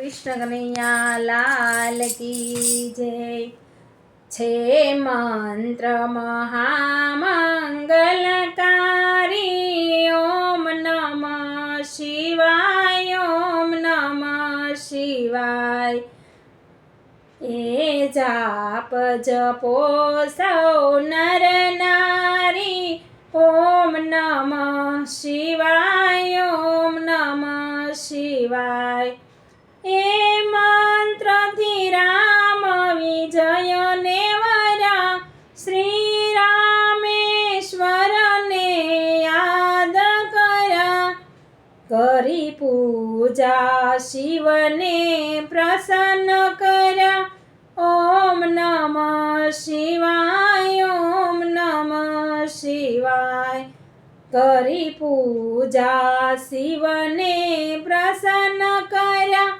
કૃષ્ણ કનૈયા લાલ કી જય। છે મંત્ર મહામંગલકારી ઓમ નમઃ શિવાય ઓમ નમઃ શિવાય। એ જાપ જપો સૌ નર નારી ઓમ નમઃ શિવાય ઓમ નમઃ શિવાય। એ મંત્રથી રામ વિજયને વરા શ્રી રામેશ્વરને યાદ કર્યા। કરી પૂજા શિવને પ્રસન્ન કર્યા। ઓમ નમઃ શિવાય ઓમ નમઃ શિવાય। કરી પૂજા શિવને પ્રસન્ન કર્યા।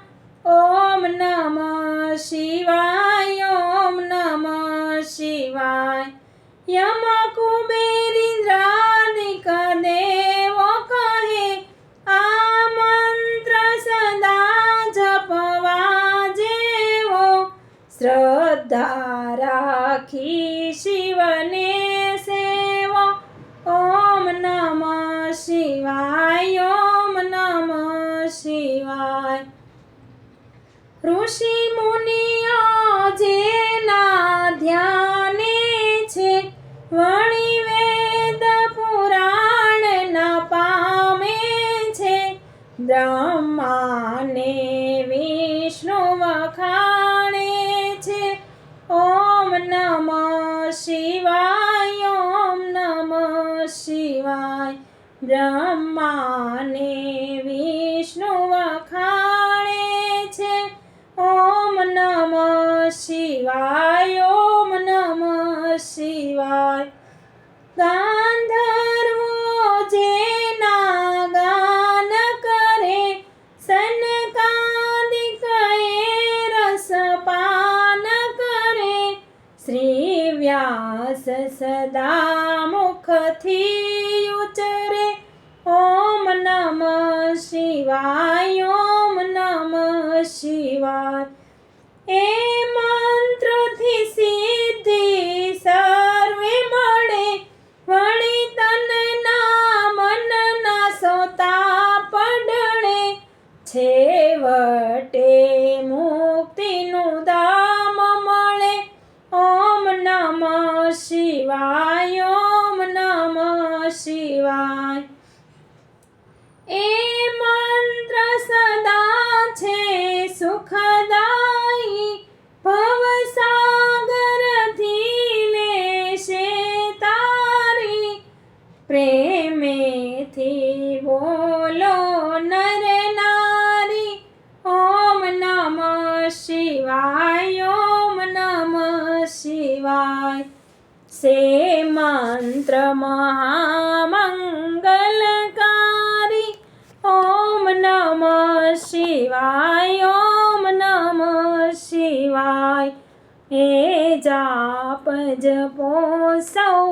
ઓમ નમઃ શિવાય ઓમ નમઃ શિવાય। યમ કુબેર ઇન્દ્રાદિક દેવો કહે આ મંત્ર સદા જપવા જેવો। શ્રદ્ધા રાખી શિવને સેવો। ઓમ નમઃ શિવાય ઓમ નમઃ શિવાય। ઋષિ મુનિઓ જેના ધ્યાને છે વળી વેદ પુરાણ ના પામે છે। બ્રહ્માને વિષ્ણુ વખાણે છે। ઓમ નમઃ શિવાય ઓમ નમઃ શિવાય। બ્રહ્માને વિષ્ણુ વખાણે છે। ઓમ નમઃ શિવાય ઓમ નમઃ શિવાય। ગાંધર્વો જેના ગાન કરે સનકાદિક રસપાન કરે। શ્રી વ્યાસ સદા મુખથી ઉચ્ચરે। ઓમ નમઃ શિવાય ઓમ નમઃ શિવાય। એ મંત્રથી સિદ્ધિ સર્વે મળે વળી તનના મનના સોતા પડે। છેવટે મુક્તિનું ધામ મળે। ઓમ નમઃ શિવાય ઓમ નમઃ શિવાય। એ મંત્ર સદા છે સુખદાયી ભવસાગરથી લેશે તારી। પ્રેમેથી બોલો નર નારી। ઓમ નમઃ શિવાય ઓમ નમઃ શિવાય। સે મંત્ર મહામંગલકારી ઓમ નમઃ શિવાય ઓમ નમઃ શિવાય। એ જાપ જપો સૌ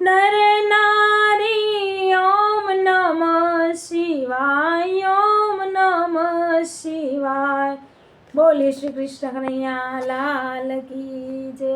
નર નારી ઓમ નમઃ શિવાય ઓમ નમઃ શિવાય। બોલે શ્રી કૃષ્ણ કનૈયા લાલ કી જય।